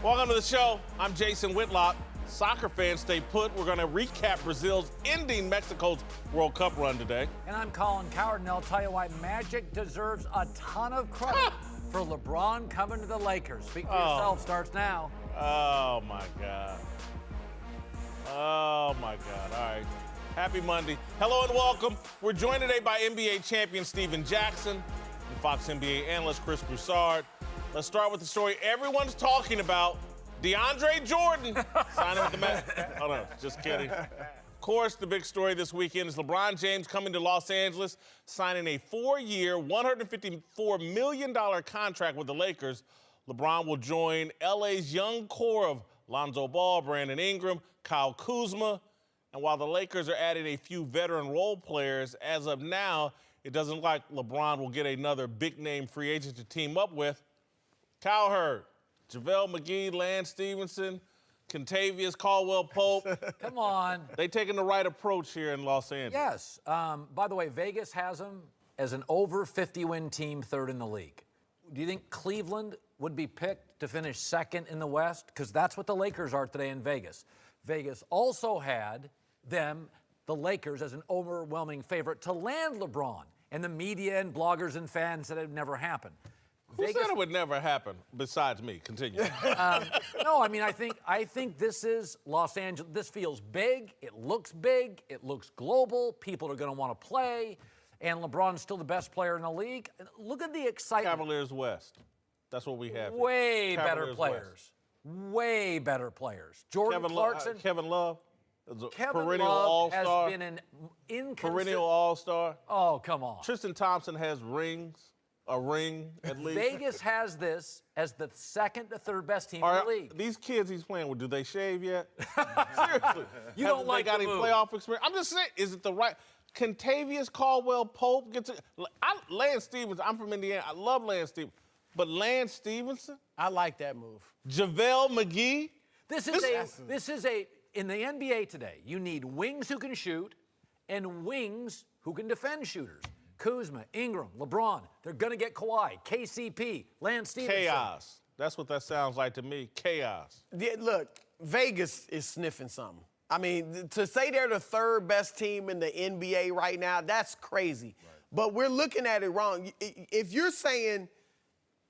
Welcome to the show. I'm Jason Whitlock. Soccer fans, stay put. We're going to recap Brazil's ending Mexico's World Cup run today. And I'm Colin Cowherd, and I'll tell you why Magic deserves a ton of credit for LeBron coming to the Lakers. Speak for yourself starts now. Oh, my God. Oh, my God. All right. Happy Monday. Hello and welcome. We're joined today by NBA champion Steven Jackson and Fox NBA analyst Chris Broussard. Let's start with the story everyone's talking about. DeAndre Jordan signing with the Mets. Oh, no, just kidding. Of course, the big story this weekend is LeBron James coming to Los Angeles, signing a 4-year, $154 million contract with the Lakers. LeBron will join LA's young core of Lonzo Ball, Brandon Ingram, Kyle Kuzma. And while the Lakers are adding a few veteran role players, as of now, it doesn't look like LeBron will get another big-name free agent to team up with. Cowherd, JaVale McGee, Lance Stevenson, Kentavious Caldwell-Pope. Come on. They taking the right approach here in Los Angeles. Yes. By the way, Vegas has them as an over 50-win team, third in the league. Do you think Cleveland would be picked to finish second in the West? Because that's what the Lakers are today in Vegas. Vegas also had them, the Lakers, as an overwhelming favorite to land LeBron. And the media and bloggers and fans said it would never happen. Who said it would never happen besides me? Continue. No, I mean, I think this is Los Angeles. This feels big. It looks big. It looks global. People are going to want to play. And LeBron's still the best player in the league. Look at the excitement. Cavaliers West. That's what we have. Way better players. Way better players. Jordan Clarkson. Kevin Love. Kevin perennial Love all-star. has been an inconsistent. Perennial all-star. Oh, come on. Tristan Thompson has rings. A ring, at least. Vegas has this as the second to third best team in the league. These kids he's playing with, do they shave yet? Seriously. You don't like they got the any move. playoff experience? I'm just saying, is it the right? Kentavious Caldwell-Pope gets it. Lance Stevenson, I'm from Indiana. I love Lance Stevenson. But Lance Stevenson? I like that move. JaVale McGee? This is in the NBA today, you need wings who can shoot and wings who can defend shooters. Kuzma, Ingram, LeBron, they're going to get Kawhi, KCP, Lance Stevenson. Chaos. That's what that sounds like to me, chaos. Yeah, look, Vegas is sniffing something. I mean, to say they're the third best team in the NBA right now, that's crazy. Right. But we're looking at it wrong. If you're saying,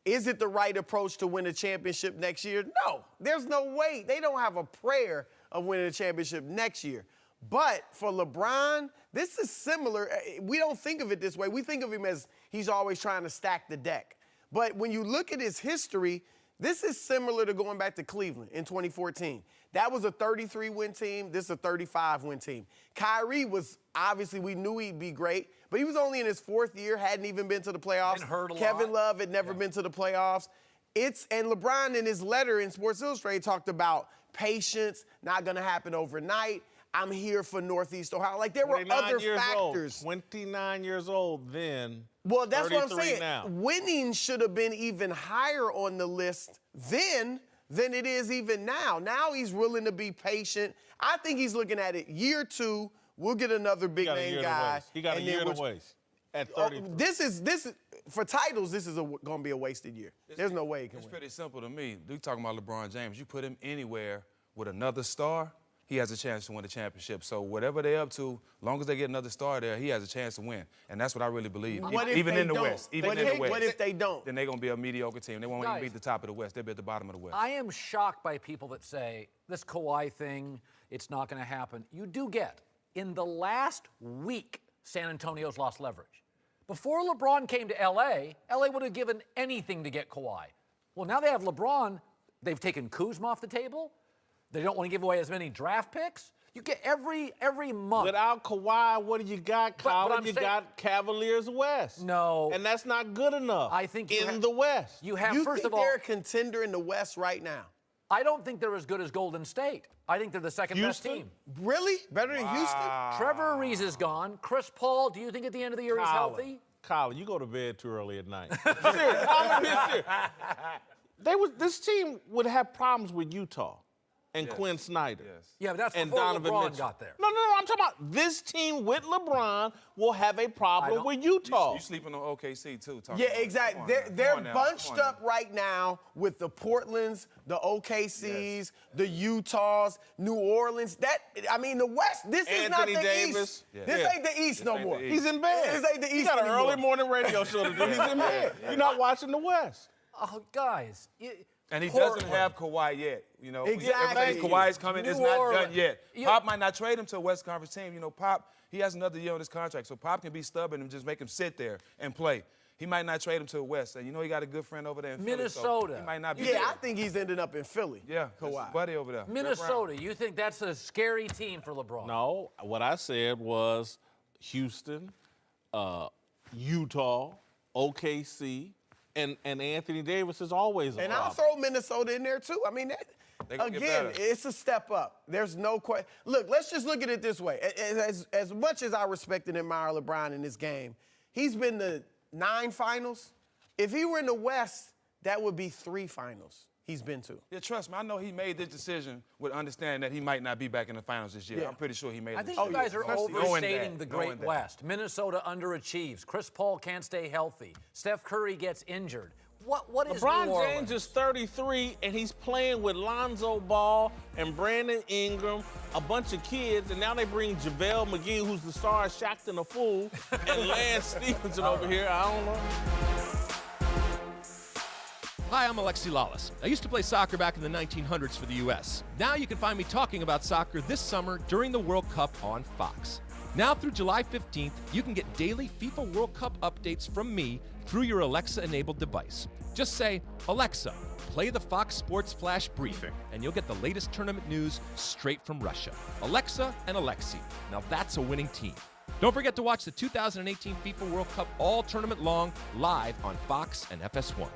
is it the right approach to win a championship next year? No, there's no way. They don't have a prayer of winning a championship next year. But for LeBron, this is similar. We don't think of it this way. We think of him as he's always trying to stack the deck. But when you look at his history, this is similar to going back to Cleveland in 2014. That was a 33-win team. This is a 35-win team. Kyrie was, obviously, we knew he'd be great, but he was only in his fourth year, hadn't even been to the playoffs. Kevin Love had never been to the playoffs. And LeBron in his letter in Sports Illustrated talked about patience, not going to happen overnight. I'm here for Northeast Ohio. Like, there were other factors. 29 years old then. Well, that's what I'm saying. Now. Winning should have been even higher on the list then than it is even now. Now he's willing to be patient. I think he's looking at it year 2. We'll get another big-name guy. He got a year to waste at 30. This is for titles, this is going to be a wasted year. There's no way he can win. It's pretty simple to me. We talking about LeBron James. You put him anywhere with another star, he has a chance to win the championship. So whatever they're up to, as long as they get another star there, he has a chance to win. And that's what I really believe. Even in the West. What if they don't? Then they're going to be a mediocre team. They won't even beat the top of the West. They'll be at the bottom of the West. I am shocked by people that say, this Kawhi thing, it's not going to happen. You do get, in the last week, San Antonio's lost leverage. Before LeBron came to L.A., L.A. would have given anything to get Kawhi. Well, now they have LeBron. They've taken Kuzma off the table. They don't want to give away as many draft picks. You get every month. Without Kawhi, what do you got, Colin? You got Cavaliers West. No. And that's not good enough. I think in the West. You have, you first think of all, they're a contender in the West right now? I don't think they're as good as Golden State. I think they're the second best team. Really? Better than Houston? Trevor Ariza is gone. Chris Paul, do you think at the end of the year he's healthy? Colin, you go to bed too early at night. Seriously, I'm being serious. This team would have problems with Utah. and Quinn Snyder. Yes. Yeah, but that's and before Donovan LeBron Mitchell. got there. No, I'm talking about this team with LeBron will have a problem with Utah. You sleeping on OKC too? Yeah, exactly. They're bunched up right now with the Portlands, the OKCs, the Utahs, New Orleans. The West. This is not Anthony the Davis. East. Yeah. This ain't the East no ain't more. the East. He's in bed. This ain't the East He got an anymore. early morning radio show to do. He's in bed. You're not watching the West. Oh, guys. And he Portland. doesn't have Kawhi yet. You know, Exactly. Everything Kawhi's coming. New It's not Orleans. done yet. You- Pop might not trade him to a West Conference team. You know, Pop, he has another year on his contract, so Pop can be stubborn and just make him sit there and play. He might not trade him to the West. And you know he got a good friend over there in Philly, Minnesota. so he might not be Yeah, there. I think he's ended up in Philly. Yeah, that's Kawhi. his buddy over there. Minnesota, you think that's a scary team for LeBron? No, what I said was Houston, Utah, OKC, and Anthony Davis is always a And problem. I'll throw Minnesota in there too. I mean, They gonna get again, better. it's a step up. There's no question. Look, let's just look at it this way. As much as I respect and admire LeBron in this game, he's been to 9 finals. If he were in the West, that would be 3 finals he's been to. Yeah, trust me, I know he made this decision with understanding that he might not be back in the finals this year. Yeah. I'm pretty sure he made I it. think Oh, you yeah, guys are especially overstating the knowing Great that. West. Minnesota underachieves. Chris Paul can't stay healthy. Steph Curry gets injured. What is New LeBron Orleans? James is 33, and he's playing with Lonzo Ball and Brandon Ingram, a bunch of kids, and now they bring JaVale McGee, who's the star of Shaqtin' a Fool, and Lance Stevenson over here. I don't know. Hi, I'm Alexi Lawless. I used to play soccer back in the 1900s for the U.S. Now you can find me talking about soccer this summer during the World Cup on Fox. Now through July 15th, you can get daily FIFA World Cup updates from me through your Alexa-enabled device. Just say, Alexa, play the Fox Sports Flash Briefing, and you'll get the latest tournament news straight from Russia. Alexa and Alexi. Now that's a winning team. Don't forget to watch the 2018 FIFA World Cup all tournament long live on Fox and FS1.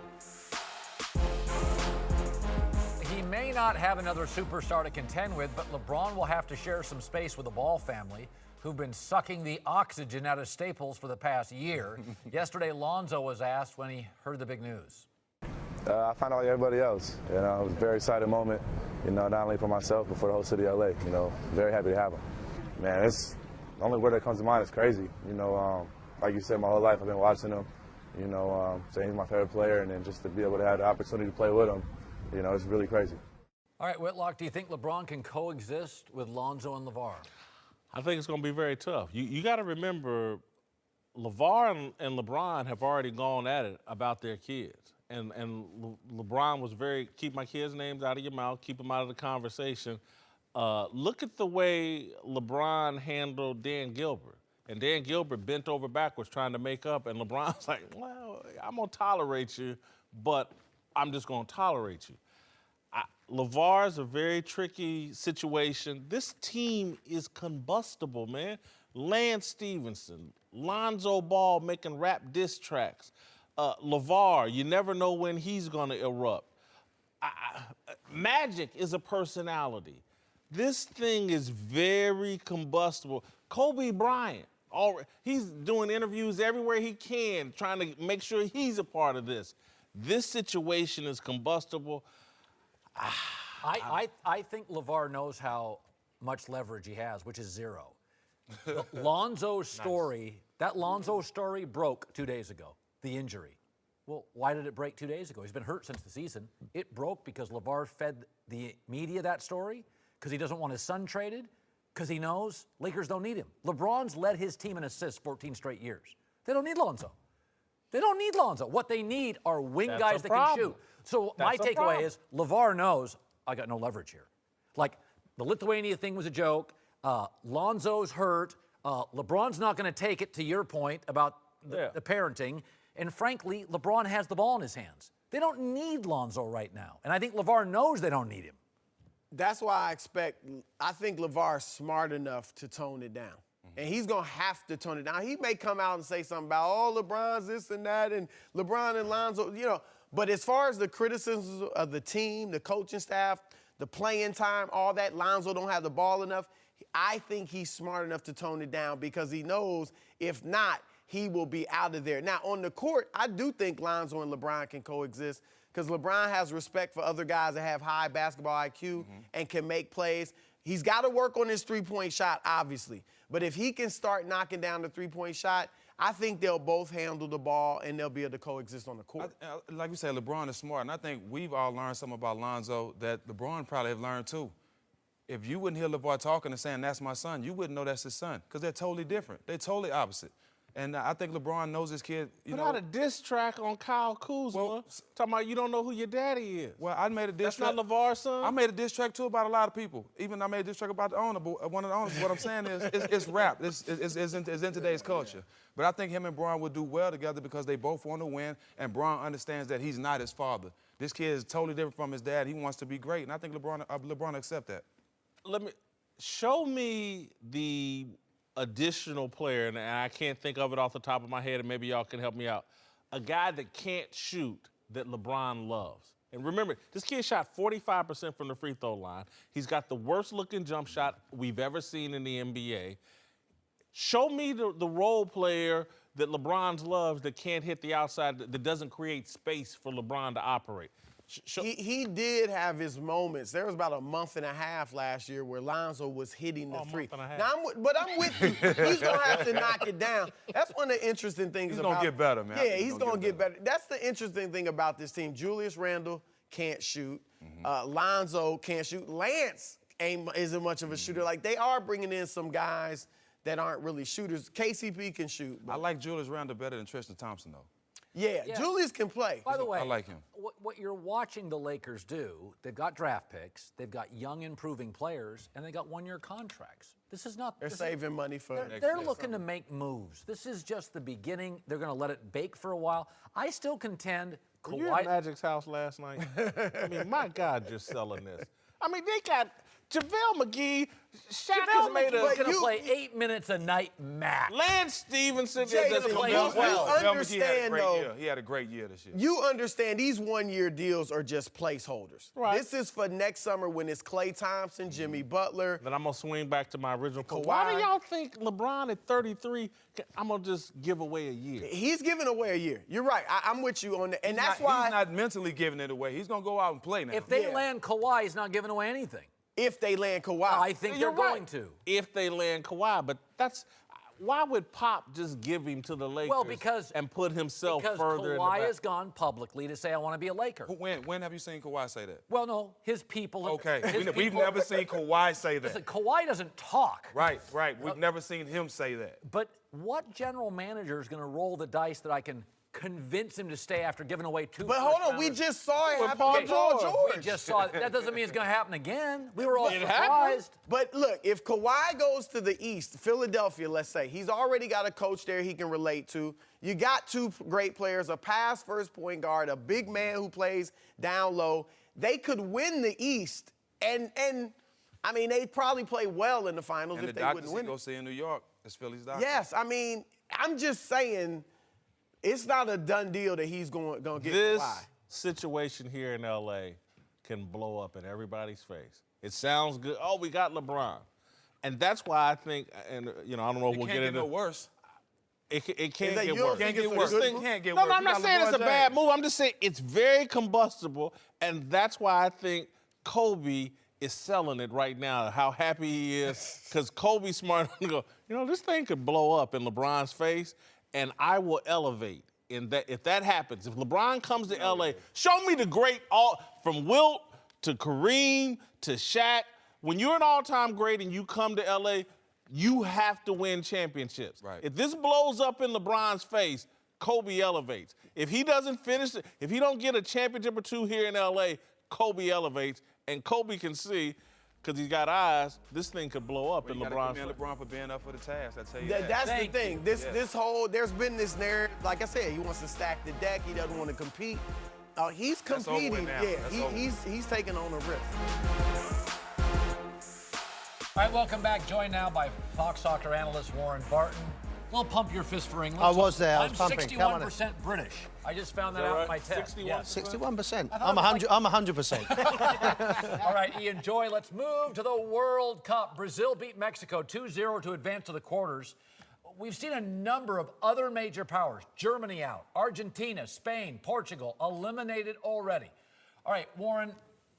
He may not have another superstar to contend with, but LeBron will have to share some space with the Ball family, who've been sucking the oxygen out of Staples for the past year. Yesterday, Lonzo was asked when he heard the big news. I found out like everybody else. You know, it was a very exciting moment, you know, not only for myself, but for the whole city of LA. You know, very happy to have him. Man, it's the only word that comes to mind is crazy. You know, like you said, my whole life I've been watching him, you know, saying he's my favorite player, and then just to be able to have the opportunity to play with him, you know, it's really crazy. All right, Whitlock, do you think LeBron can coexist with Lonzo and LeVar? I think it's going to be very tough. You got to remember, LeVar and LeBron have already gone at it about their kids. And LeBron was very, keep my kids' names out of your mouth, keep them out of the conversation. Look at the way LeBron handled Dan Gilbert. And Dan Gilbert bent over backwards trying to make up, and LeBron's like, well, I'm going to tolerate you, but I'm just going to tolerate you. LeVar's a very tricky situation. This team is combustible, man. Lance Stevenson, Lonzo Ball making rap diss tracks. LeVar, you never know when he's going to erupt. Magic is a personality. This thing is very combustible. Kobe Bryant, he's doing interviews everywhere he can, trying to make sure he's a part of this. This situation is combustible. I think LeVar knows how much leverage he has, which is 0. Lonzo's story, that Lonzo story broke 2 days ago, the injury. Well, why did it break 2 days ago? He's been hurt since the season. It broke because LeVar fed the media that story, because he doesn't want his son traded, because he knows Lakers don't need him. LeBron's led his team in assists 14 straight years. They don't need Lonzo. They don't need Lonzo. What they need are wing guys that can shoot. So my takeaway is LeVar knows I got no leverage here. Like, the Lithuania thing was a joke. Lonzo's hurt. LeBron's not going to take it, to your point about the parenting. And frankly, LeBron has the ball in his hands. They don't need Lonzo right now. And I think LeVar knows they don't need him. That's why I think LeVar's smart enough to tone it down. And he's going to have to tone it down. He may come out and say something about, oh, LeBron's this and that, and LeBron and Lonzo, you know. But as far as the criticisms of the team, the coaching staff, the playing time, all that, Lonzo don't have the ball enough, I think he's smart enough to tone it down because he knows if not, he will be out of there. Now, on the court, I do think Lonzo and LeBron can coexist because LeBron has respect for other guys that have high basketball IQ and can make plays. He's got to work on his three-point shot, obviously. But if he can start knocking down the three-point shot, I think they'll both handle the ball and they'll be able to coexist on the court. Like you said, LeBron is smart, and I think we've all learned something about Lonzo that LeBron probably have learned too. If you wouldn't hear LeBron talking and saying, that's my son, you wouldn't know that's his son, because they're totally different. They're totally opposite. And I think LeBron knows his kid, Put out a diss track on Kyle Kuzma, talking about you don't know who your daddy is. Well, I made a diss track. That's not LeVar's son? I made a diss track, too, about a lot of people. Even I made a diss track about the owner, but one of the owners. What I'm saying is, it's rap. It's in today's culture. But I think him and Bron would do well together because they both want to win, and Bron understands that he's not his father. This kid is totally different from his dad. He wants to be great, and I think LeBron accept that. Show me the additional player, and I can't think of it off the top of my head, and maybe y'all can help me out. A guy that can't shoot that LeBron loves. And remember, this kid shot 45% from the free throw line. He's got the worst looking jump shot we've ever seen in the NBA. Show me the role player that LeBron loves that can't hit the outside, that doesn't create space for LeBron to operate. He did have his moments. There was about a month and a half last year where Lonzo was hitting the three. Now, I'm with you. He's going to have to knock it down. That's one of the interesting things he's about He's going to get better, man. Yeah, he's going to get better. That's the interesting thing about this team. Julius Randle can't shoot. Lonzo can't shoot. Lance isn't much of a shooter. Like, they are bringing in some guys that aren't really shooters. KCP can shoot. I like Julius Randle better than Tristan Thompson, though. Yeah, Julius can play. By the way, I like him. What you're watching the Lakers do, they've got draft picks, they've got young, improving players, and they got one-year contracts. This is not. They're saving money for. They're looking to make moves. This is just the beginning. They're going to let it bake for a while. I still contend. Were you at Magic's house last night? I mean, my God, you're selling this. I mean, they got JaVale McGee. Shaq has made a. Going to play 8 minutes a night max. Lance Stevenson doesn't play well. You understand, though. He had a great year this year. You understand these one-year deals are just placeholders. Right. This is for next summer when it's Klay Thompson, Jimmy Butler. Then I'm going to swing back to my original point. Kawhi. Why do y'all think LeBron at 33, I'm going to just give away a year? He's giving away a year. You're right. I'm with you on that. And that's why. He's not mentally giving it away. He's going to go out and play now. If they land Kawhi, he's not giving away anything. If they land Kawhi. I think they're going to. If they land Kawhi, but why would Pop just give him to the Lakers and put himself further in the back? Kawhi has gone publicly to say, I want to be a Laker. When have you seen Kawhi say that? Well, no, his people. Okay, we've never seen Kawhi say that. Listen, Kawhi doesn't talk. Right. We've never seen him say that. But what general manager is going to roll the dice that I can convince him to stay after giving away 2 But hold on, we just saw it happen with Paul George. We just saw it. That doesn't mean it's going to happen again. We were all surprised. But look, if Kawhi goes to the East, Philadelphia, let's say, he's already got a coach there he can relate to. You got 2 great players, a pass-first point guard, a big man who plays down low. They could win the East, and I mean, they'd probably play well in the finals if they wouldn't win it. Go see in New York. It's Philly's doctor. Yes, I mean, I'm just saying, it's not a done deal that he's going to get this Kawhi. Situation here in L.A. can blow up in everybody's face. It sounds good. Oh, we got LeBron. And that's why I think, and, I don't know if we'll get into it. It can't get no worse. It can't get worse. Can't get worse. It can't get worse. No, I'm not saying it's a bad move. I'm just saying it's very combustible, and that's why I think Kobe is selling it right now, how happy he is, because Kobe's smart enough to go, this thing could blow up in LeBron's face, and I will elevate. If that happens, if LeBron comes to L.A., show me the great, from Wilt to Kareem to Shaq. When you're an all-time great and you come to L.A., you have to win championships. Right. If this blows up in LeBron's face, Kobe elevates. If he doesn't finish it, if he don't get a championship or 2 here in L.A., Kobe elevates, and Kobe can see, because he's got eyes, this thing could blow up in LeBron's face. LeBron for being up for the task, I tell you that. That's the thing. There's been this narrative, like I said, he wants to stack the deck. He doesn't want to compete. He's competing. He's taking on a risk. All right, welcome back. Joined now by Fox Soccer analyst Warren Barton. Well, pump your fist for England. I was there. I was I'm pumping. 61% British. I just found that out in my test. 61%. I'm 100%. All right, Ian Joy, let's move to the World Cup. Brazil beat Mexico 2-0 to advance to the quarters. we've seen a number of other major powers. Germany out, Argentina, Spain, Portugal, eliminated already. All right, Warren,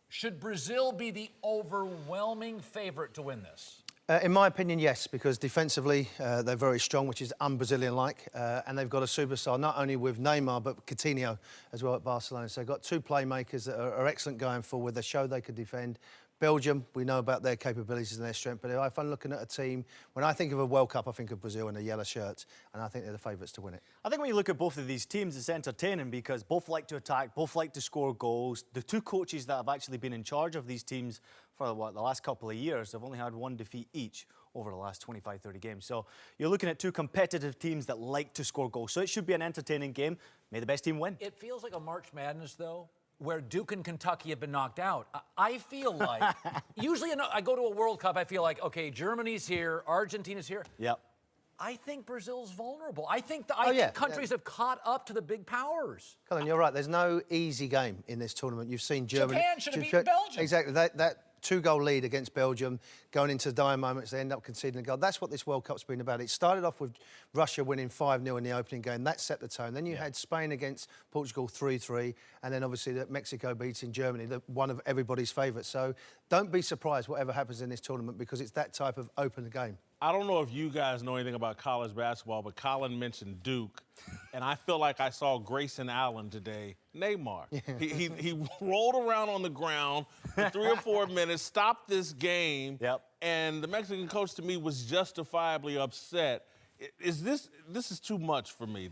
should Brazil be the overwhelming favorite to win this? In my opinion, yes, because defensively they're very strong, which is un-Brazilian-like, and they've got a superstar, not only with Neymar, but Coutinho as well at Barcelona. So they've got two playmakers that are excellent going forward. They show they could defend. Belgium, we know about their capabilities and their strength, but if I'm looking at a team, when I think of a World Cup, I think of Brazil in the yellow shirts, and I think they're the favourites to win it. I think when you look at both of these teams, it's entertaining because both like to attack, both like to score goals. The two coaches that have actually been in charge of these teams for the last couple of years have only had one defeat each over the last 25, 30 games. So you're looking at two competitive teams that like to score goals. So it should be an entertaining game. May the best team win. It feels like a March Madness, though, where Duke and Kentucky have been knocked out. I feel like, usually I go to a World Cup, I feel like, okay, Germany's here, Argentina's here. Yep. I think Brazil's vulnerable. I think countries have caught up to the big powers. Colin, you're right. There's no easy game in this tournament. You've seen Germany. Japan should have beaten Belgium. Exactly. That two-goal lead against Belgium, going into dire moments, they end up conceding a goal. That's what this World Cup's been about. It started off with Russia winning 5-0 in the opening game. That set the tone. Then you had Spain against Portugal 3-3, and then obviously that Mexico beating Germany, one of everybody's favourites. So don't be surprised whatever happens in this tournament because it's that type of open game. I don't know if you guys know anything about college basketball, but Colin mentioned Duke, and I feel like I saw Grayson Allen today, Neymar. He rolled around on the ground for 3 or 4 minutes, stopped this game, and the Mexican coach to me was justifiably upset. This is too much for me.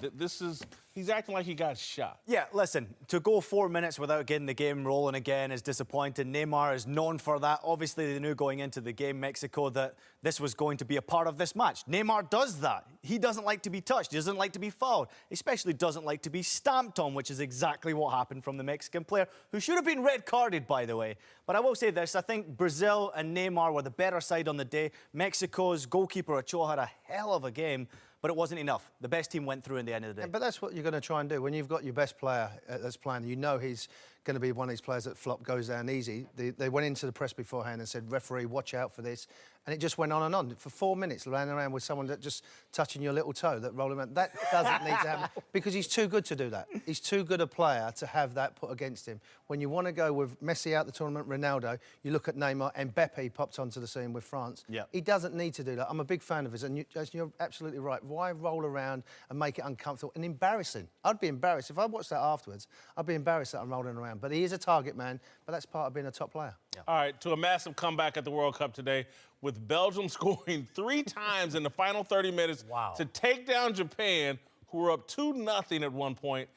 He's acting like he got shot. Yeah, listen, to go 4 minutes without getting the game rolling again is disappointing. Neymar is known for that. Obviously, they knew going into the game, Mexico, that this was going to be a part of this match. Neymar does that. He doesn't like to be touched. He doesn't like to be fouled. Especially doesn't like to be stamped on, which is exactly what happened from the Mexican player, who should have been red carded, by the way. But I will say this, I think Brazil and Neymar were the better side on the day. Mexico's goalkeeper Ochoa had a hell of a game, but it wasn't enough. The best team went through in the end of the day. But that's what you're going to try and do. When you've got your best player that's playing, you know he's going to be one of these players that flop goes down easy. They went into the press beforehand and said, referee, watch out for this. And it just went on and on. For 4 minutes, running around with someone that just touching your little toe, that rolling around. That doesn't need to happen because he's too good to do that. He's too good a player to have that put against him. When you want to go with Messi out the tournament, Ronaldo, you look at Neymar, and Mbappe popped onto the scene with France. Yep. He doesn't need to do that. I'm a big fan of his, and you're absolutely right. Why roll around and make it uncomfortable and embarrassing? I'd be embarrassed. If I watched that afterwards, I'd be embarrassed that I'm rolling around. But he is a target man, but that's part of being a top player. Yeah. All right, to a massive comeback at the World Cup today, with Belgium scoring 3 times in the final 30 minutes to take down Japan, who were up 2-0 at one point.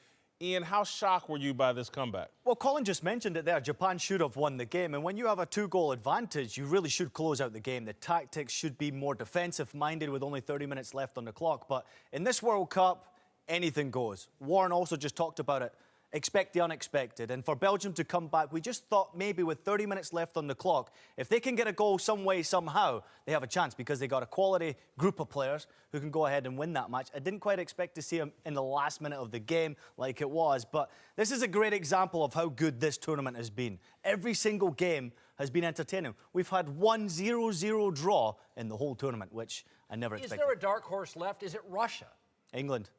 Ian, how shocked were you by this comeback? Well, Colin just mentioned it there. Japan should have won the game. And when you have a 2-goal advantage, you really should close out the game. The tactics should be more defensive-minded with only 30 minutes left on the clock. But in this World Cup, anything goes. Warren also just talked about it. Expect the unexpected. And for Belgium to come back, we just thought maybe with 30 minutes left on the clock, if they can get a goal some way, somehow, they have a chance because they got a quality group of players who can go ahead and win that match. I didn't quite expect to see them in the last minute of the game like it was, but this is a great example of how good this tournament has been. Every single game has been entertaining. We've had 1 0-0 draw in the whole tournament, which I never expected. Is there a dark horse left? Is it Russia? England.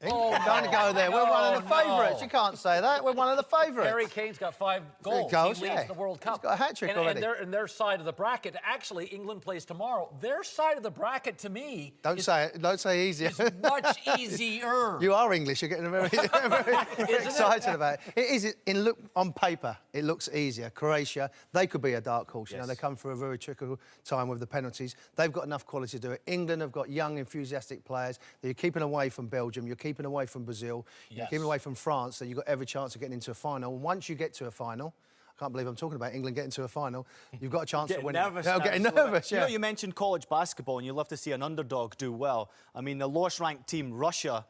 Oh, don't go there. We're one of the favourites. You can't say that. We're one of the favourites. Harry Kane's got 5 goals. He leads the World Cup. He's got a hat-trick already. And their side of the bracket, actually, England plays tomorrow. Their side of the bracket, to me, Don't say easier. It's much easier. You are English. You're getting very excited about it. It is. On paper, it looks easier. Croatia, they could be a dark horse. You know, they come through a very tricky time with the penalties. They've got enough quality to do it. England have got young, enthusiastic players. You're keeping away from Belgium. You're keeping away from Brazil. You're keeping away from France. So you've got every chance of getting into a final. And once you get to a final, I can't believe I'm talking about England getting to a final, you've got a chance to win. Getting nervous, You know, you mentioned college basketball, and you love to see an underdog do well. I mean, the lowest-ranked team, Russia,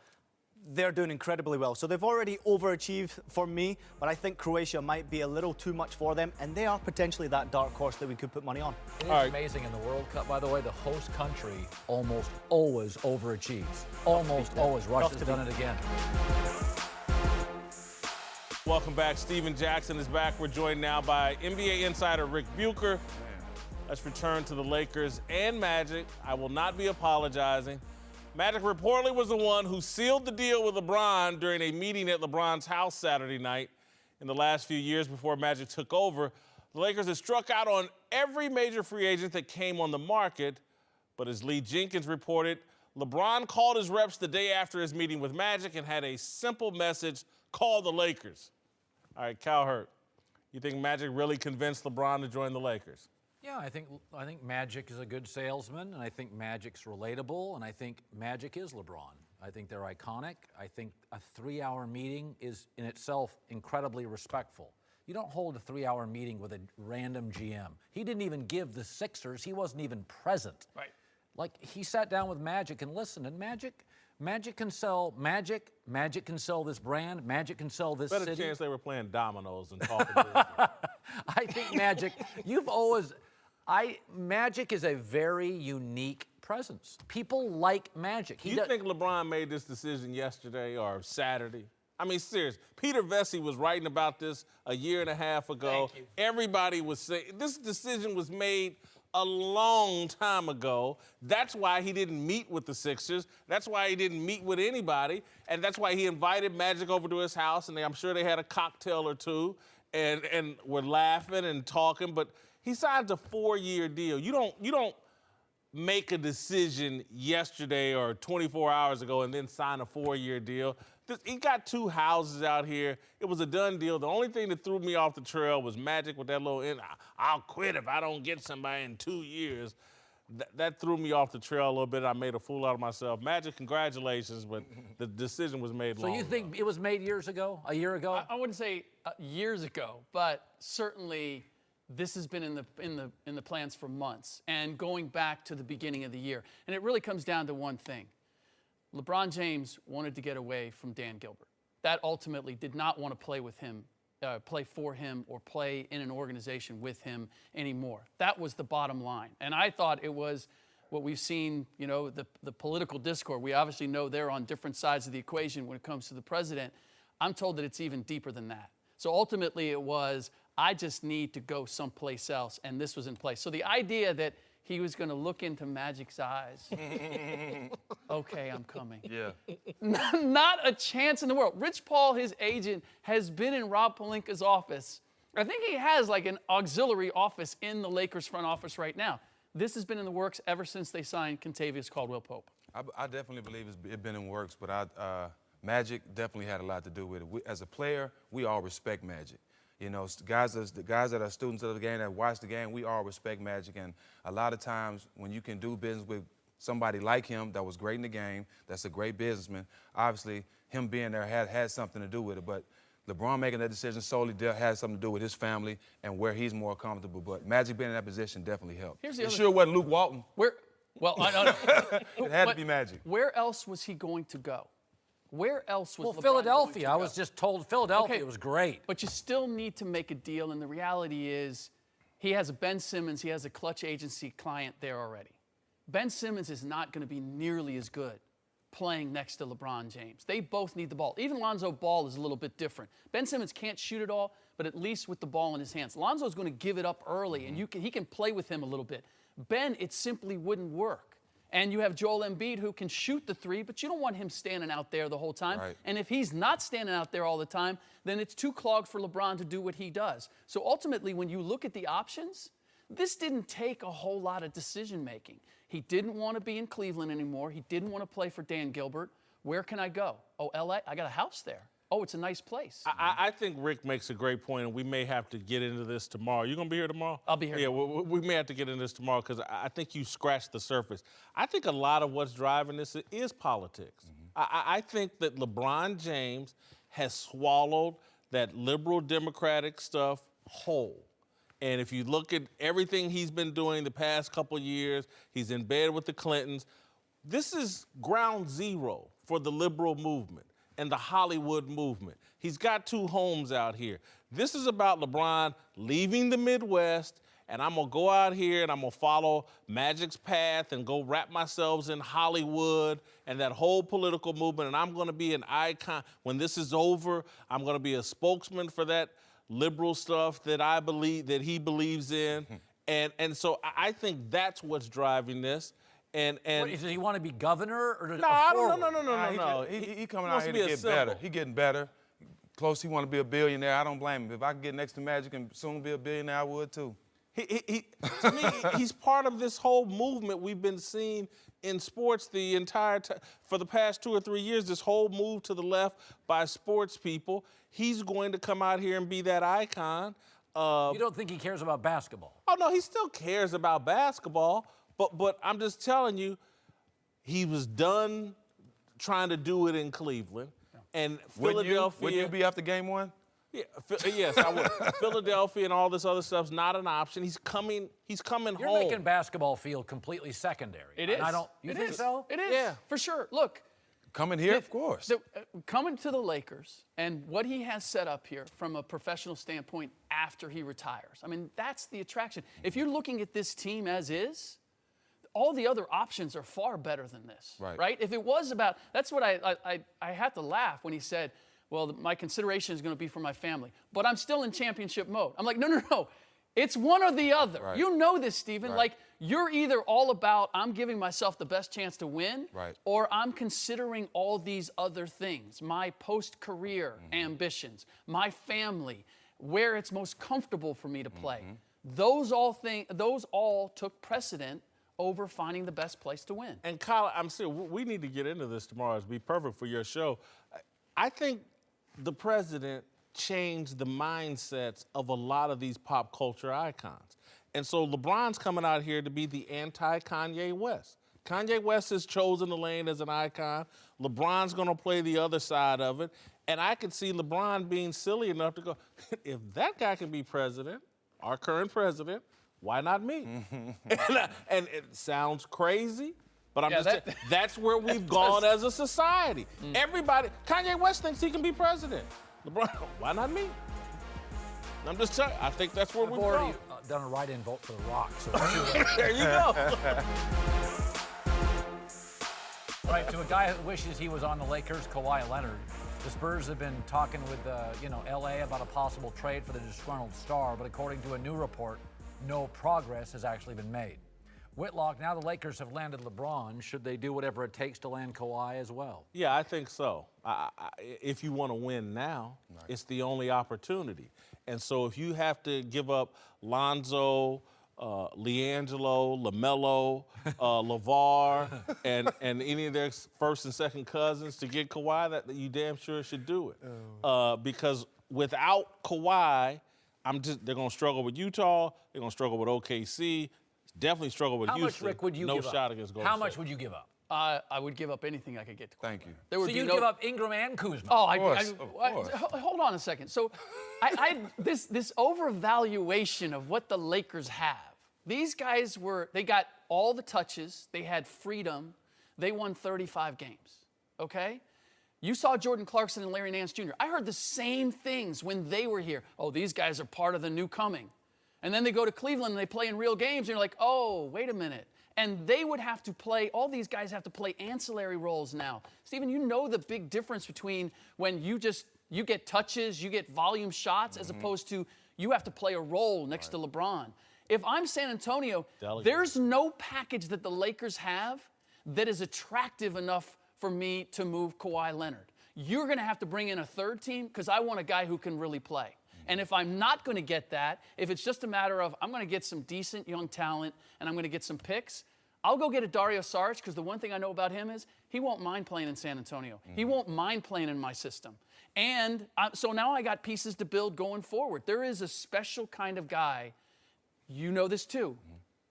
they're doing incredibly well. So they've already overachieved for me, but I think Croatia might be a little too much for them, and they are potentially that dark horse that we could put money on. It is amazing in the World Cup, by the way, the host country almost always overachieves. Almost always. Russia's done it again. Welcome back. Steven Jackson is back. We're joined now by NBA insider Rick Bucher. Let's return to the Lakers and Magic. I will not be apologizing. Magic reportedly was the one who sealed the deal with LeBron during a meeting at LeBron's house Saturday night. In the last few years before Magic took over, the Lakers had struck out on every major free agent that came on the market. But as Lee Jenkins reported, LeBron called his reps the day after his meeting with Magic and had a simple message: call the Lakers. All right, Cowherd, you think Magic really convinced LeBron to join the Lakers? Yeah, I think Magic is a good salesman, and I think Magic's relatable, and I think Magic is LeBron. I think they're iconic. I think a 3-hour meeting is in itself incredibly respectful. You don't hold a 3-hour meeting with a random GM. He didn't even give the Sixers, he wasn't even present. Right. Like, he sat down with Magic and listened, and Magic can sell Magic can sell this brand, Magic can sell this Better city. chance they were playing dominoes and talking business. I think Magic, Magic is a very unique presence. People like Magic. You think LeBron made this decision yesterday or Saturday? I mean, serious. Peter Vesey was writing about this a year and a half ago. Everybody was saying this decision was made a long time ago. That's why he didn't meet with the Sixers. That's why he didn't meet with anybody. And that's why he invited Magic over to his house, and I'm sure they had a cocktail or two and were laughing and talking. But he signed a 4-year deal. You don't make a decision yesterday or 24 hours ago and then sign a 4-year deal. He got 2 houses out here. It was a done deal. The only thing that threw me off the trail was Magic with that little, I'll quit if I don't get somebody in 2 years. That threw me off the trail a little bit. I made a fool out of myself. Magic, congratulations, but the decision was made long ago. So you think it was made years ago, a year ago? I wouldn't say years ago, but certainly this has been in the plans for months and going back to the beginning of the year. And it really comes down to one thing. LeBron James wanted to get away from Dan Gilbert. That ultimately did not want to play with him, play for him, or play in an organization with him anymore. That was the bottom line. And I thought it was what we've seen, the political discord. We obviously know they're on different sides of the equation when it comes to the president. I'm told that it's even deeper than that. So ultimately it was, I just need to go someplace else, and this was in place. So the idea that he was going to look into Magic's eyes. Okay, I'm coming. Yeah. Not a chance in the world. Rich Paul, his agent, has been in Rob Pelinka's office. I think he has like an auxiliary office in the Lakers front office right now. This has been in the works ever since they signed Kentavious Caldwell-Pope. I definitely believe it's been in works, but Magic definitely had a lot to do with it. As a player, we all respect Magic. You know, the guys that are students of the game, that watch the game, we all respect Magic. And a lot of times when you can do business with somebody like him that was great in the game, that's a great businessman, obviously him being there had something to do with it. But LeBron making that decision solely has something to do with his family and where he's more comfortable. But Magic being in that position definitely helped. It sure wasn't Luke Walton. I don't know. It had to be Magic. Where else was he going to go? Where else was LeBron Philadelphia. going to go? I was just told Philadelphia was great. But you still need to make a deal, and the reality is he has a Ben Simmons, he has a clutch agency client there already. Ben Simmons is not going to be nearly as good playing next to LeBron James. They both need the ball. Even Lonzo Ball is a little bit different. Ben Simmons can't shoot it all, but at least with the ball in his hands. Lonzo's going to give it up early, and he can play with him a little bit. Ben, it simply wouldn't work. And you have Joel Embiid who can shoot the 3, but you don't want him standing out there the whole time. Right. And if he's not standing out there all the time, then it's too clogged for LeBron to do what he does. So ultimately, when you look at the options, this didn't take a whole lot of decision making. He didn't want to be in Cleveland anymore. He didn't want to play for Dan Gilbert. Where can I go? Oh, LA? I got a house there. Oh, it's a nice place. I think Rick makes a great point, and we may have to get into this tomorrow. You gonna be here tomorrow? I'll be here. Yeah, we may have to get into this tomorrow because I think you scratched the surface. I think a lot of what's driving this is politics. I think that LeBron James has swallowed that liberal Democratic stuff whole. And if you look at everything he's been doing the past couple of years, he's in bed with the Clintons. This is ground zero for the liberal movement and the Hollywood movement. He's got 2 homes out here. This is about LeBron leaving the Midwest, and I'm gonna go out here and I'm gonna follow Magic's path and go wrap myself in Hollywood and that whole political movement, and I'm gonna be an icon. When this is over, I'm gonna be a spokesman for that liberal stuff that I believe, that he believes in. And so I think that's what's driving this. And What, does he want to be governor or no, I don't, no. He coming wants out to here be to a get symbol. better. He getting better. Close, he want to be a billionaire. I don't blame him. If I could get next to Magic and soon be a billionaire, I would too. To me, he's part of this whole movement we've been seeing in sports the entire time. For the past 2 or 3 years, this whole move to the left by sports people. He's going to come out here and be that icon. You don't think he cares about basketball? Oh, no, he still cares about basketball, but I'm just telling you, he was done trying to do it in Cleveland. And Philadelphia. Would you be after game one? Yeah, yes, I would. Philadelphia and all this other stuff's not an option. He's coming home. You're making basketball feel completely secondary. It is. And I don't. You think so? It is. Yeah. For sure. Look. Coming here, of course. Coming to the Lakers and what he has set up here from a professional standpoint after he retires. I mean, that's the attraction. If you're looking at this team as is, all the other options are far better than this. Right? If it was about, that's what I had to laugh when he said, well, my consideration is going to be for my family, but I'm still in championship mode. I'm like, no. It's one or the other. Right. You know this, Stephen. Right. Like, you're either all about, I'm giving myself the best chance to win, right, or I'm considering all these other things, my post-career ambitions, my family, where it's most comfortable for me to play. Those all took precedent over finding the best place to win. And Kyle, I'm serious, we need to get into this tomorrow. It'd be perfect for your show. I think the president changed the mindsets of a lot of these pop culture icons. And so LeBron's coming out here to be the anti-Kanye West. Kanye West has chosen the lane as an icon. LeBron's going to play the other side of it. And I could see LeBron being silly enough to go, if that guy can be president, our current president, why not me? And it sounds crazy, but I'm that's where we've gone as a society. Everybody, Kanye West thinks he can be president. LeBron, why not me? I'm just telling you, I think that's where we've already gone. done a write-in vote for The Rock. So There you go. All right, to a guy who wishes he was on the Lakers, Kawhi Leonard. The Spurs have been talking with, L.A. about a possible trade for the disgruntled star, but according to a new report, no progress has actually been made. Whitlock, now the Lakers have landed LeBron. Should they do whatever it takes to land Kawhi as well? Yeah, I think so. If you want to win now, it's the only opportunity. And so if you have to give up Lonzo, LiAngelo, LaMelo, LeVar, and any of their first and second cousins to get Kawhi, that you damn sure should do it. Because without Kawhi, they're going to struggle with Utah. They're going to struggle with OKC. Definitely struggle with How Houston. much, Rick, would you give up? No shot against Golden How much State. would you give up? I would give up anything I could get to Kawhi. Thank you. There would So be you'd give up Ingram and Kuzma? Oh, Of course. Hold on a second. So, this overvaluation of what the Lakers have. These guys they got all the touches. They had freedom. They won 35 games. Okay. You saw Jordan Clarkson and Larry Nance Jr. I heard the same things when they were here. Oh, these guys are part of the new coming. And then they go to Cleveland and they play in real games, and you're like, oh, wait a minute. And they would have to play, all these guys have to play ancillary roles now. Stephen, you know the big difference between when you get touches, you get volume shots, as opposed to you have to play a role next to LeBron. If I'm San Antonio, there's no package that the Lakers have that is attractive enough for me to move Kawhi Leonard. You're going to have to bring in a third team because I want a guy who can really play. And if I'm not going to get that, if it's just a matter of I'm going to get some decent young talent and I'm going to get some picks, I'll go get a Dario Saric because the one thing I know about him is he won't mind playing in San Antonio. He won't mind playing in my system. And so now I got pieces to build going forward. There is a special kind of guy, you know this too,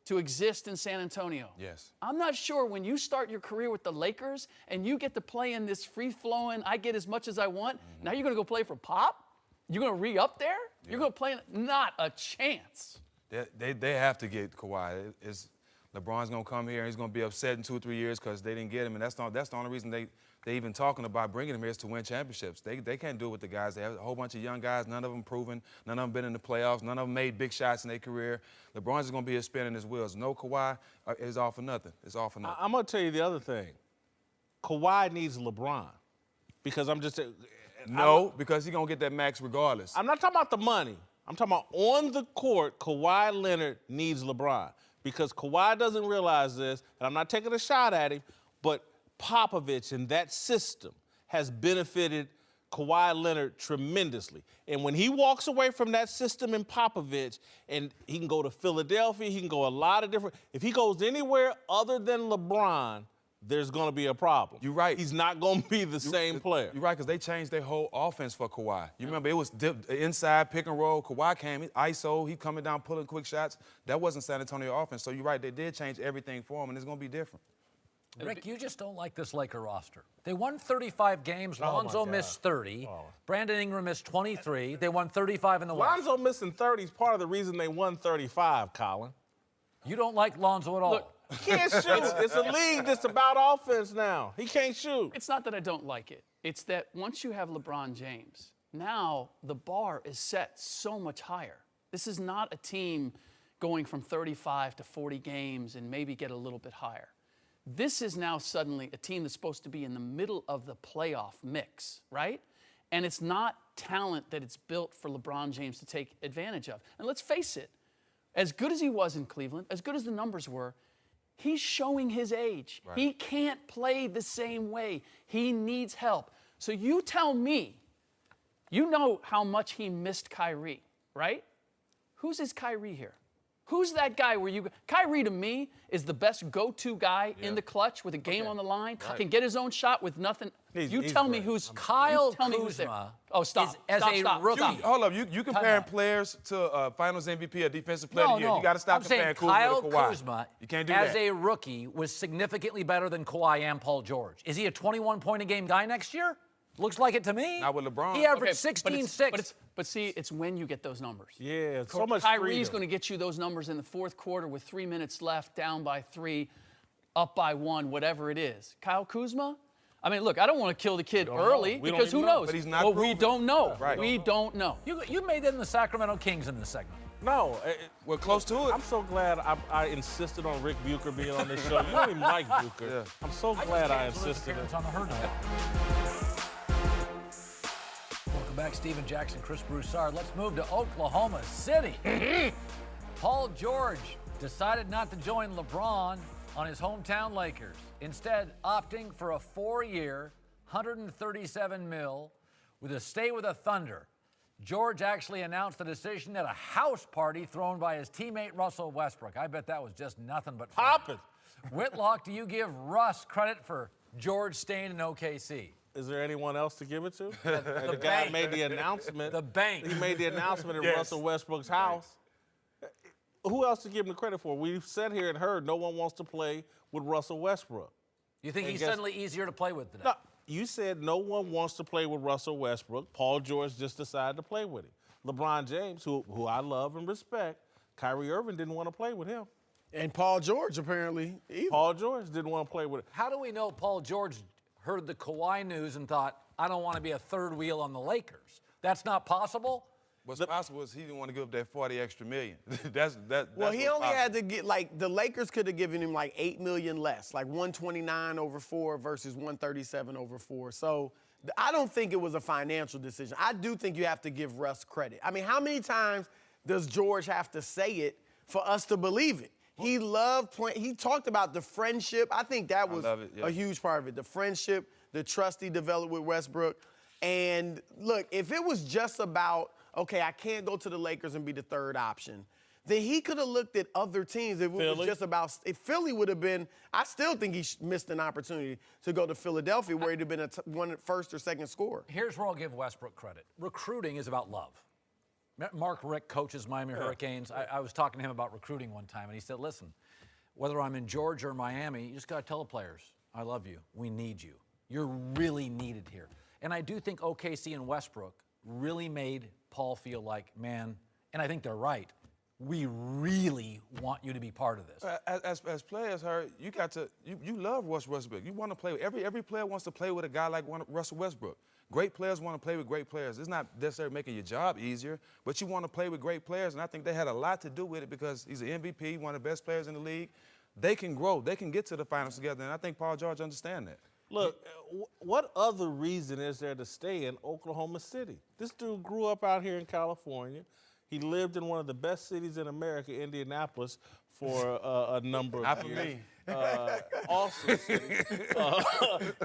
to exist in San Antonio. Yes. I'm not sure when you start your career with the Lakers and you get to play in this free-flowing, I get as much as I want, now you're going to go play for Pop? You're going to re-up there? Yeah. You're going to play? Not a chance. They have to get Kawhi. LeBron's going to come here and he's going to be upset in 2 or 3 years because they didn't get him. And that's the only reason they even talking about bringing him here is to win championships. They can't do it with the guys. They have a whole bunch of young guys, none of them proven, none of them been in the playoffs, none of them made big shots in their career. LeBron's is going to be here spinning his wheels. No Kawhi is all for nothing. It's all for nothing. I'm going to tell you the other thing. Kawhi needs LeBron because No, because he's going to get that max regardless. I'm not talking about the money. I'm talking about on the court, Kawhi Leonard needs LeBron because Kawhi doesn't realize this, and I'm not taking a shot at him, but Popovich and that system has benefited Kawhi Leonard tremendously. And when he walks away from that system in Popovich, and he can go to Philadelphia, he can go a lot of different, if he goes anywhere other than LeBron, there's going to be a problem. You're right. He's not going to be the same player. You're right, because they changed their whole offense for Kawhi. You remember, it was inside pick and roll. Kawhi came, ISO, he coming down, pulling quick shots. That wasn't San Antonio offense. So you're right, they did change everything for him, and it's going to be different. Rick, you just don't like this Laker roster. They won 35 games. Lonzo missed 30. Brandon Ingram missed 23. They won 35 in the West. Lonzo missing 30 is part of the reason they won 35, Colin. You don't like Lonzo at all. Look, He can't shoot. It's a league that's about offense now. He can't shoot. it's not that I don't like it. It's that once you have LeBron James, now the bar is set so much higher. This is not a team going from 35 to 40 games and maybe get a little bit higher. This is now suddenly a team that's supposed to be in the middle of the playoff mix, right? And it's not talent that it's built for LeBron James to take advantage of. And let's face it, as good as he was in Cleveland, as good as the numbers were, he's showing his age. Right. He can't play the same way. He needs help. So you tell me, you know how much he missed Kyrie, right? Who's his Kyrie here? Who's that guy where Kyrie to me is the best go-to guy in the clutch with a game on the line, can get his own shot with nothing. He's tell me who's Kyle tell me Kuzma. who's there. Oh, stop. As stop. rookie. Hold up, you comparing players to Finals MVP or Defensive Player of the Year. You got to stop I'm saying comparing Kuzma to Kawhi. Kuzma, You can't do as that. a rookie, was significantly better than Kawhi and Paul George. Is he a 21-point-a-game guy next year? Looks like it to me. Not with LeBron. He averaged 16-6. But see, it's when you get those numbers. Yeah, so much Kyrie's going to get you those numbers in the fourth quarter with 3 minutes left, down by 3, up by 1, whatever it is. Kyle Kuzma? I mean, look, I don't want to kill the kid early because who knows? But he's not we proven. don't know. Right. We don't know. You made it in the Sacramento Kings in this segment. No. We're close to it. I'm so glad I insisted on Rick Bucher being on this show. You don't even like Bucher. Yeah. I'm so glad I insisted. It's on the Herd Show. Welcome back, Steven Jackson, Chris Broussard. Let's move to Oklahoma City. Paul George decided not to join LeBron on his hometown Lakers, instead opting for a 4-year, $137 million with a stay with the Thunder. George actually announced the decision at a house party thrown by his teammate Russell Westbrook. I bet that was just nothing but fun. Poppin'. Whitlock, do you give Russ credit for George staying in OKC? Is there anyone else to give it to? The guy made the announcement. The bank. He made the announcement at Russell Westbrook's house. Who else to give him the credit for? We've sat here and heard no one wants to play with Russell Westbrook. You think he's suddenly easier to play with today? No, you said no one wants to play with Russell Westbrook. Paul George just decided to play with him. LeBron James, who I love and respect, Kyrie Irving didn't want to play with him. And Paul George, apparently, either. Paul George didn't want to play with him. How do we know Paul George heard the Kawhi news and thought, I don't want to be a third wheel on the Lakers? That's not possible? What's possible is he didn't want to give up that 40 extra million. that's well, he what's only possible. had to get, like, the Lakers could have given him like $8 million less, like 129 over 4 versus 137 over 4. So I don't think it was a financial decision. I do think you have to give Russ credit. I mean, how many times does George have to say it for us to believe it? He loved playing. He talked about the friendship. I think that was a huge part of it. The friendship, the trust he developed with Westbrook. And look, if it was just about, okay, I can't go to the Lakers and be the third option, then he could have looked at other teams. If it was just about, if Philly would have been, I still think he missed an opportunity to go to Philadelphia where he'd have been one first or second scorer. Here's where I'll give Westbrook credit. Recruiting is about love. Mark Rick coaches Miami Hurricanes. I was talking to him about recruiting one time, and he said, listen, whether I'm in Georgia or Miami, you just got to tell the players, I love you. We need you. You're really needed here. And I do think OKC and Westbrook really made Paul feel like, man, and I think they're right, we really want you to be part of this. As players, you got to, you love Russell Westbrook. You want to play with, every player wants to play with a guy like Russell Westbrook. Great players want to play with great players. It's not necessarily making your job easier, but you want to play with great players, and I think they had a lot to do with it because he's an MVP, one of the best players in the league. They can grow. They can get to the finals together, and I think Paul George understands that. Look, what other reason is there to stay in Oklahoma City? This dude grew up out here in California. He lived in one of the best cities in America, Indianapolis, for a number of years. Awesome city.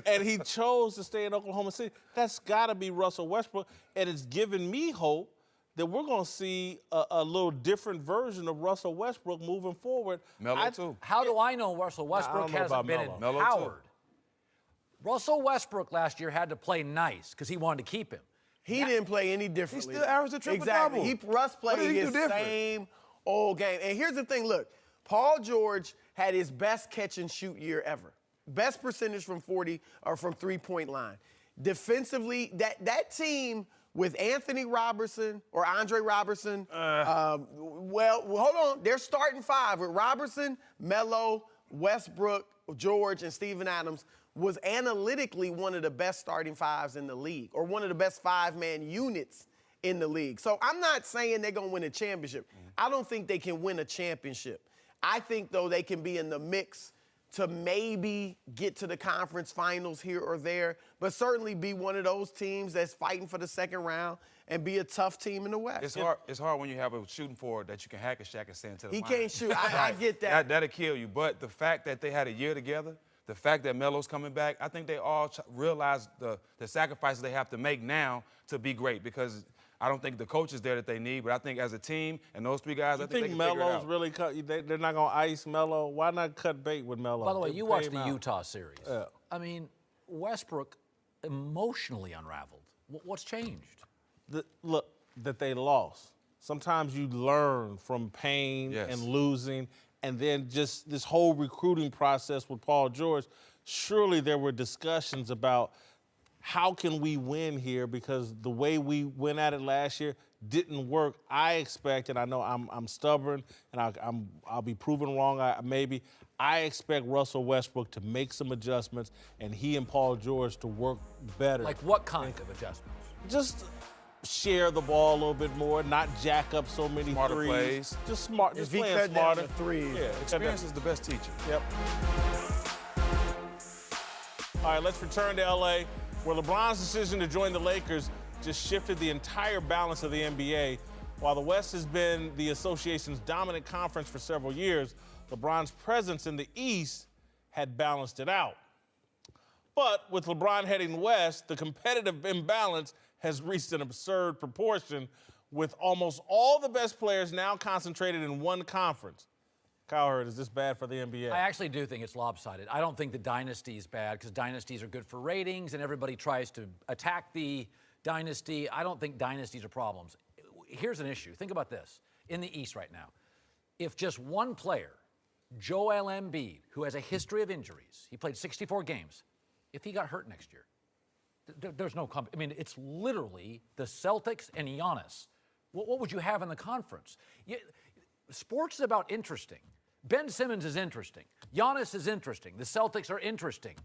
And he chose to stay in Oklahoma City. That's got to be Russell Westbrook, and it's given me hope that we're going to see a little different version of Russell Westbrook moving forward. Melo, too. How do I know Russell Westbrook hasn't been empowered? Russell Westbrook last year had to play nice because he wanted to keep him. He didn't play any differently. He still averaged a triple-double. Exactly. Russ played his same old game. And here's the thing, look, Paul George had his best catch-and-shoot year ever. Best percentage from 40 or from three-point line. Defensively, that team with Anthony Robertson or Andre Robertson, well, hold on. They're starting five with Robertson, Melo, Westbrook, George, and Steven Adams was analytically one of the best starting fives in the league or one of the best five-man units in the league. So I'm not saying they're going to win a championship. I don't think they can win a championship. I think, though, they can be in the mix to maybe get to the conference finals here or there, but certainly be one of those teams that's fighting for the second round and be a tough team in the West. It's hard when you have a shooting forward that you can hack a shack and send to the line. He can't shoot. I get that. That'll kill you. But the fact that they had a year together, the fact that Melo's coming back, I think they all realize the sacrifices they have to make now to be great, because I don't think the coach is there that they need, but I think as a team and those three guys, I think they can figure it Melo's out. really they're not going to ice Melo? Why not cut bait with Melo? By the way, you watched the out. Utah series. Yeah. I mean, Westbrook emotionally unraveled. What's changed? Look, that they lost. Sometimes you learn from pain and losing, and then just this whole recruiting process with Paul George. Surely there were discussions about how can we win here, because the way we went at it last year didn't work. I expect, and I know I'm stubborn, and I'll be proven wrong. I expect Russell Westbrook to make some adjustments, and he and Paul George to work better. Like what kind of adjustments? Just share the ball a little bit more, not jack up so many Smarter threes. plays. Just smart, just If he playing cut down smarter. the threes. Yeah, Experience is the best teacher. Yep. All right, let's return to L.A., where LeBron's decision to join the Lakers just shifted the entire balance of the NBA. While the West has been the association's dominant conference for several years, LeBron's presence in the East had balanced it out. But with LeBron heading west, the competitive imbalance has reached an absurd proportion, with almost all the best players now concentrated in one conference. Cowherd, is this bad for the NBA? I actually do think it's lopsided. I don't think the dynasty is bad, because dynasties are good for ratings and everybody tries to attack the dynasty. I don't think dynasties are problems. Here's an issue. Think about this. In the East right now, if just one player, Joel Embiid, who has a history of injuries, he played 64 games, if he got hurt next year, there's no I mean, it's literally the Celtics and Giannis. What would you have in the conference? Sports is about interesting. Ben Simmons is interesting. Giannis is interesting. The Celtics are interesting.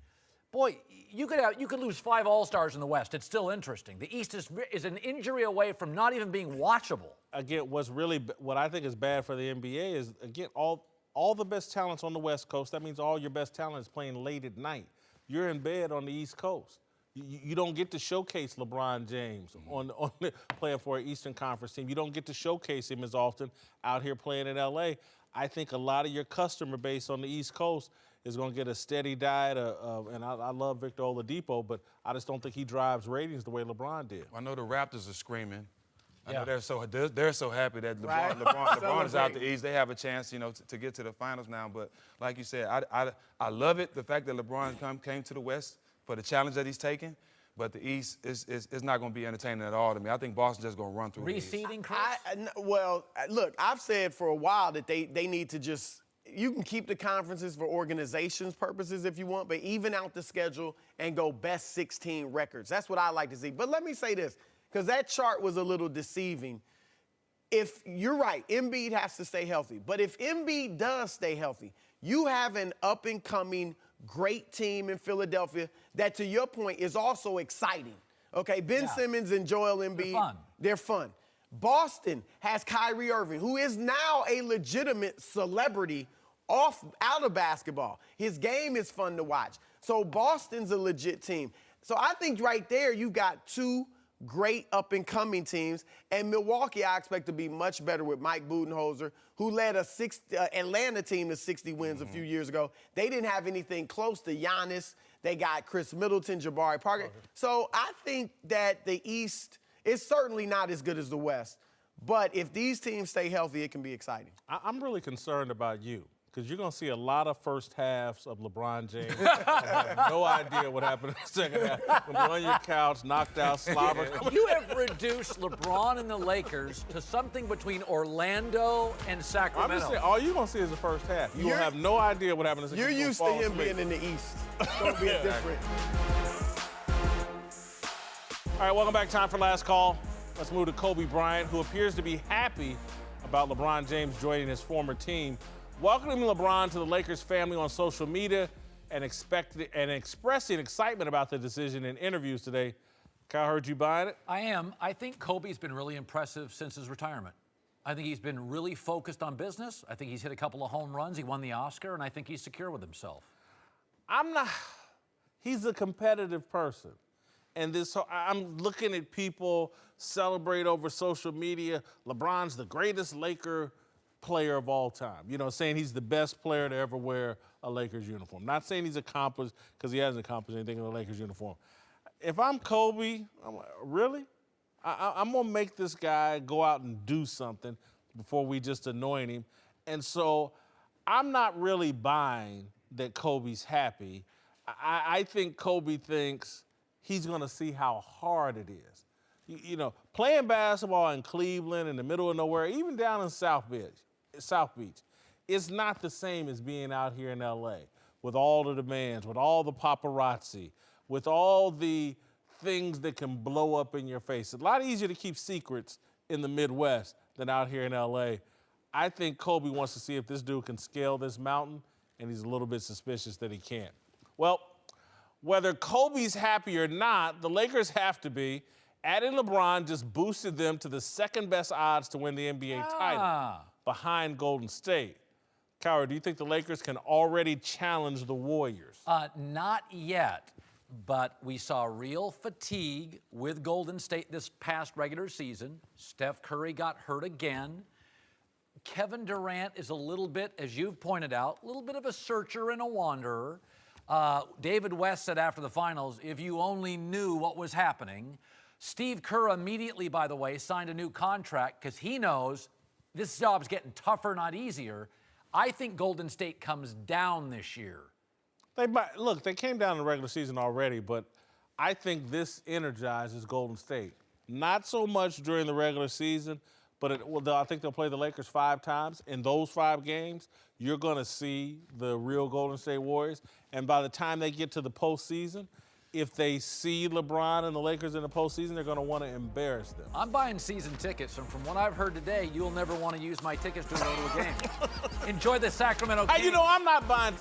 Boy, you could lose 5 All-Stars in the West. It's still interesting. The East is an injury away from not even being watchable. Again, what I think is bad for the NBA is, again, all the best talent's on the West Coast. That means all your best talent is playing late at night. You're in bed on the East Coast. You don't get to showcase LeBron James on playing for an Eastern Conference team. You don't get to showcase him as often out here playing in L.A. I think a lot of your customer base on the East Coast is going to get a steady diet and I love Victor Oladipo, but I just don't think he drives ratings the way LeBron did. I know the Raptors are screaming. I Yeah. know they're so happy that LeBron is out the East. They have a chance, to get to the finals now. But like you said, I love it, the fact that LeBron came to the West for the challenge that he's taking. But the East is not going to be entertaining at all to me. I think Boston's just going to run through the East. Reseeding, Chris? Well, look, I've said for a while that they need to just, you can keep the conferences for organizations purposes if you want, but even out the schedule and go best 16 records. That's what I like to see. But let me say this, because that chart was a little deceiving. If you're right, Embiid has to stay healthy. But if Embiid does stay healthy, you have an up-and-coming great team in Philadelphia that, to your point, is also exciting. Okay, Ben Simmons and Joel Embiid. They're fun. Boston has Kyrie Irving, who is now a legitimate celebrity out of basketball. His game is fun to watch. So Boston's a legit team. So I think right there you've got 2 great up-and-coming teams. And Milwaukee, I expect to be much better with Mike Budenholzer, who led a Atlanta team to 60 wins a few years ago. They didn't have anything close to Giannis. They got Chris Middleton, Jabari Parker. So I think that the East is certainly not as good as the West. But if these teams stay healthy, it can be exciting. I'm really concerned about you, because you're going to see a lot of first halves of LeBron James. I have no idea what happened in the second half. When you're on your couch, knocked out, slobbered. You have reduced LeBron and the Lakers to something between Orlando and Sacramento. I'm just saying, all you're going to see is the first half. You will have no idea what happened in the second half. You're used to him being in the East. Don't be different. All right, welcome back. Time for last call. Let's move to Kobe Bryant, who appears to be happy about LeBron James joining his former team. Welcoming LeBron to the Lakers family on social media and expressing excitement about the decision in interviews today. Cowherd, you buying it? I am. I think Kobe's been really impressive since his retirement. I think he's been really focused on business. I think he's hit a couple of home runs. He won the Oscar, and I think he's secure with himself. He's a competitive person. And I'm looking at people celebrate over social media. LeBron's the greatest Laker player of all time. You know, saying he's the best player to ever wear a Lakers uniform. Not saying he's accomplished, because he hasn't accomplished anything in the Lakers uniform. If I'm Kobe, I'm like, really? I'm going to make this guy go out and do something before we just anoint him. And so I'm not really buying that Kobe's happy. I think Kobe thinks he's going to see how hard it is. You know, playing basketball in Cleveland, in the middle of nowhere, even down in South Beach, it's not the same as being out here in L.A. with all the demands, with all the paparazzi, with all the things that can blow up in your face. It's a lot easier to keep secrets in the Midwest than out here in L.A. I think Kobe wants to see if this dude can scale this mountain, and he's a little bit suspicious that he can't. Well, whether Kobe's happy or not, the Lakers have to be. Adding LeBron just boosted them to the second best odds to win the NBA title, behind Golden State. Cowherd, do you think the Lakers can already challenge the Warriors? Not yet, but we saw real fatigue with Golden State this past regular season. Steph Curry got hurt again. Kevin Durant is a little bit, as you've pointed out, a little bit of a searcher and a wanderer. David West said after the finals, if you only knew what was happening. Steve Kerr immediately, by the way, signed a new contract because he knows this job's getting tougher, not easier. I think Golden State comes down this year. Look, they came down in the regular season already, but I think this energizes Golden State. Not so much during the regular season, but I think they'll play the Lakers 5 times. In those 5 games, you're going to see the real Golden State Warriors. And by the time they get to the postseason, if they see LeBron and the Lakers in the postseason, they're going to want to embarrass them. I'm buying season tickets, and from what I've heard today, you'll never want to use my tickets to go to a game. Enjoy the Sacramento Kings. Hey, you know, I'm not buying.